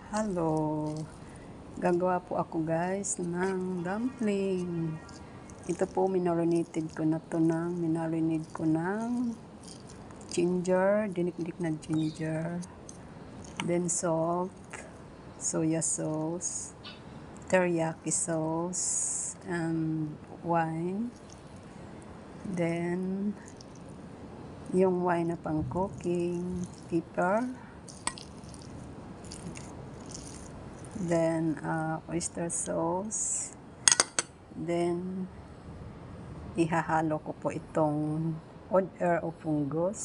Hello! Gagawa po ako guys ng dumpling. Ito po minarinate ko ng ginger, dinikdik na ginger, then salt, soya sauce, teriyaki sauce, and wine. Then yung wine na pang cooking, pepper, then oyster sauce, then ihahalo ko po itong odd air o fungus.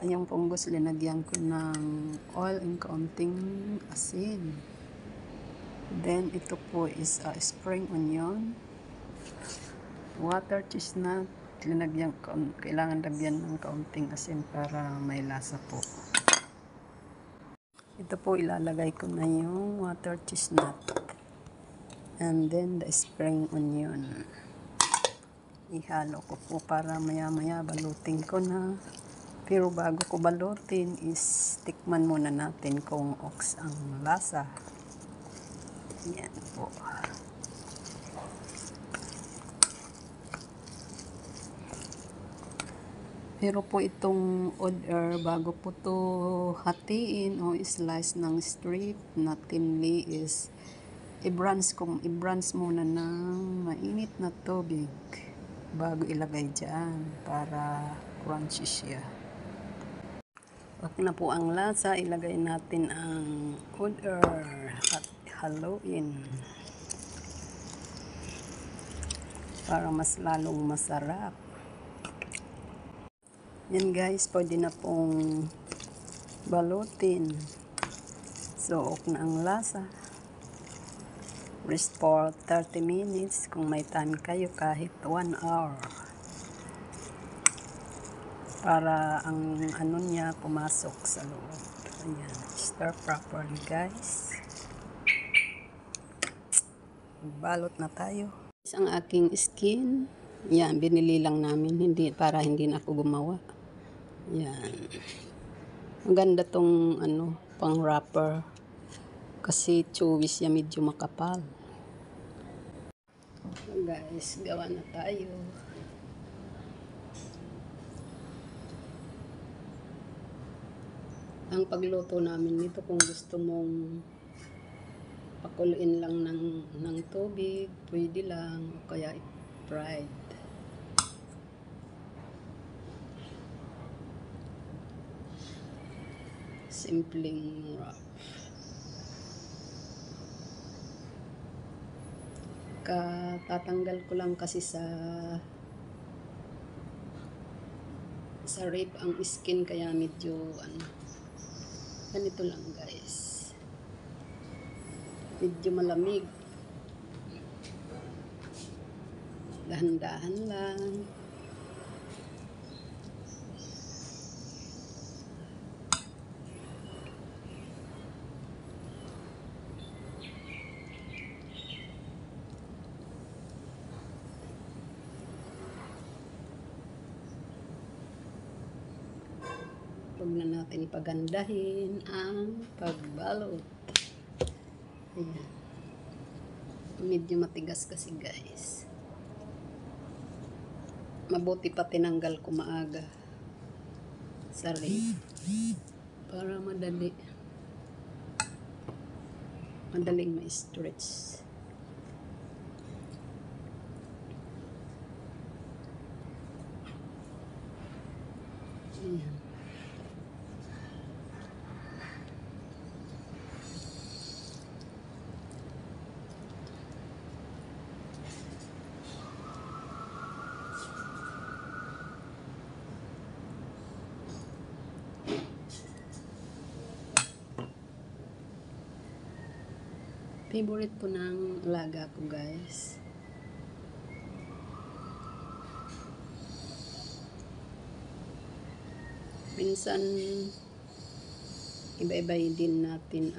Yung fungus linagyan ko ng oil and kaunting asin. Then ito po is spring onion, water chestnut, kailangan lagyan ng kaunting asin para may lasa po. Ito po ilalagay ko na yung water chestnut and then the spring onion. Ihalo ko po para maya balutin ko na. Pero bago ko balutin is tikman muna natin kung oks ang lasa. Yan po. Pero po itong odd air, bago po to hatiin o slice ng strip na thinly is i-brans muna ng mainit na tubig bago ilagay dyan para crunchy siya. Okay na po ang lasa, ilagay natin ang odd air at haluin para mas lalong masarap. Yan guys, pwede na pong balutin. So, okay na ang lasa. Rest for 30 minutes kung may time kayo, kahit 1 hour. Para ang ano niya pumasok sa loob. Ayan, stir properly guys. Balot na tayo. Ang aking skin, yan, binili lang namin, para hindi na ako gumawa. Yan. Ang ganda tong pang wrapper. Kasi chewy siya, medyo makapal. So guys, gawa na tayo. Ang pagluto namin nito, kung gusto mong pakuluin lang ng tubig, pwede lang, o kaya fried. Simpleng wrap. Tatanggal ko lang kasi sa rib ang skin, kaya medyo ganito lang guys, medyo malamig, dahan-dahan lang. Huwag na natin pagandahin ang pagbalot. Ayan. Medyo matigas kasi guys. Mabuti pa tinanggal ko maaga sa rib para madaling ma-stretch. Ayan. Favorite po ng alaga ko guys. Minsan iba-ibahin din natin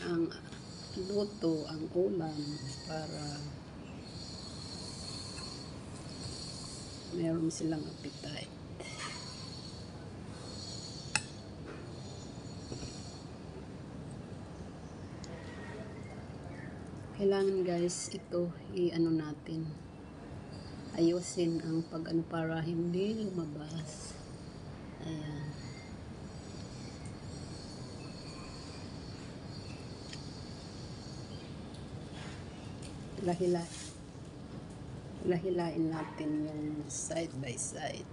ang luto, ang ulam, para meron silang appetite. Kailangan guys, ito i-ano natin. Ayusin ang pag-ano para hindi lumabas. Ayan. Hilahilain natin yung side by side.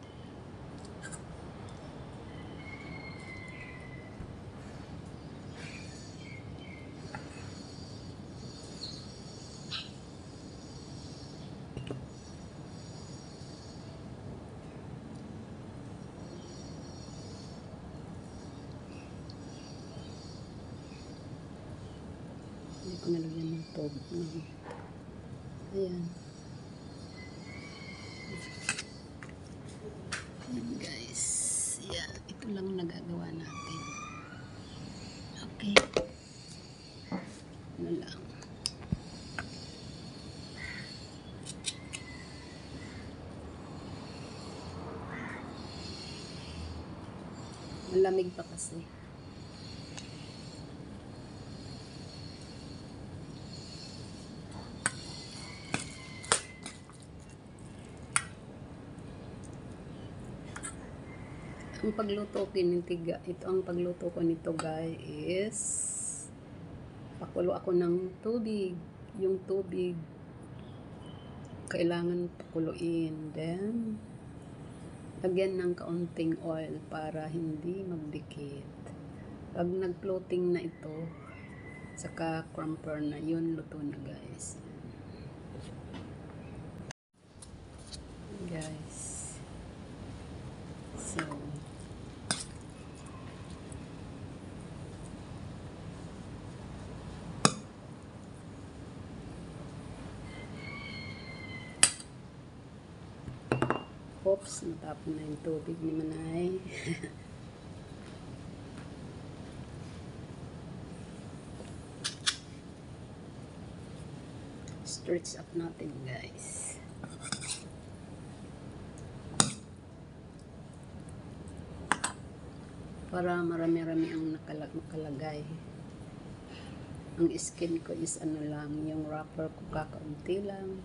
Hindi ko nalagyan ng tubig. Ayan. Ayan guys. Ayan. Ito lang nagagawa natin. Okay. Ano lang. Malamig pa kasi. Ang pagluto ko ito ang pagluto ko nito guys is pakulo ako ng tubig. Yung tubig kailangan pakuluin. Then lagyan ng kaunting oil para hindi magdikit. Pag nag-floating na ito, saka crumper na, yun luto na guys. Guys. So, oops, natapon na yung tubig ni Manay. Stretch up natin guys. Para marami-rami ang nakalagay. Ang skin ko is ano lang, yung wrapper ko kakaunti lang.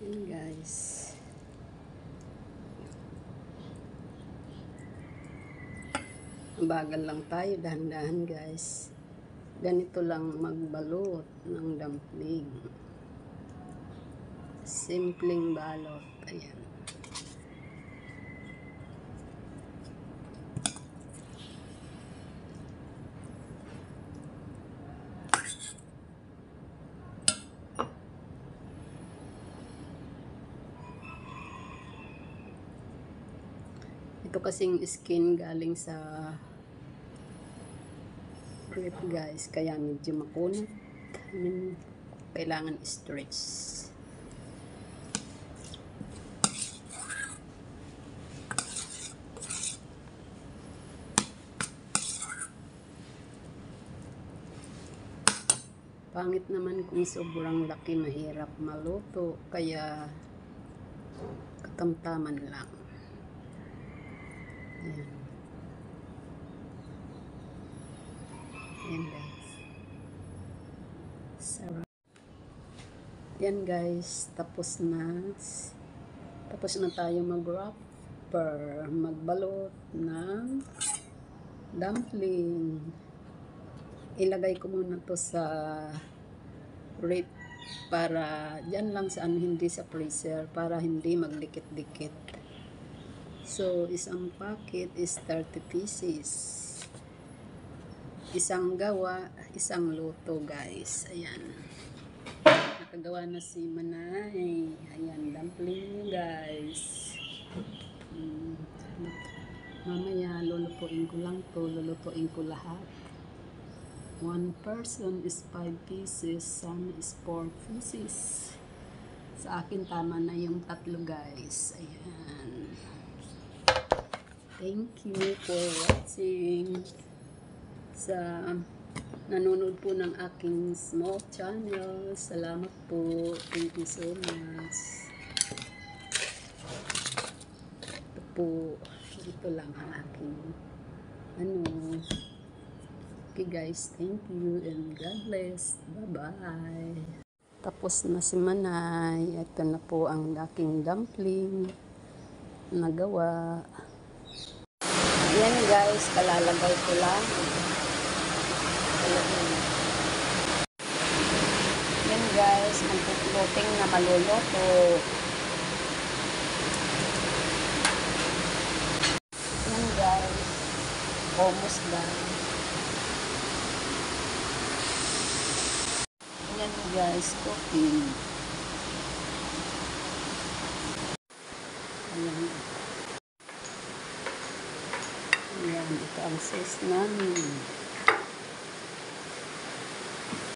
Yan guys. Bagal lang tayo, dahan-dahan guys. Ganito lang magbalot ng dumpling. Simpleng balot. Ayan. Ito kasing skin galing sa rip guys, kaya medyo makunat. Kailangan stretch. Pangit naman kung sobrang laki, mahirap maluto. Kaya, katamtaman lang. Ayan. Ayan guys. Sarap. Yan guys, tapos na tayo mag-wrapper, magbalot ng dumpling. Ilagay ko muna to sa rep para dyan lang sa hindi sa freezer, para hindi magdikit-dikit. So isang packet is 30 pieces, isang gawa, isang luto guys. Ayan, nakagawa na si Manay. Ayan, dumpling guys. Mamaya lulutuin ko lang to, lulutuin ko lahat. 1 person is 5 pieces, some is 4 pieces. Sa akin tama na yung 3 guys. Ayan, thank you for watching. Sa nanonood po ng aking small channel, salamat po. Thank you so much. Ito lang ang aking okay guys, thank you and God bless. Bye-bye. Tapos na si Manay. Ito na po ang aking dumpling nagawa. Yan guys, kalalagay ko lang. Yan guys, ang puting na maluluto. Yan guys, almost done. Yan guys, cooking. Ayan. Ayan, ito ang sauce namin.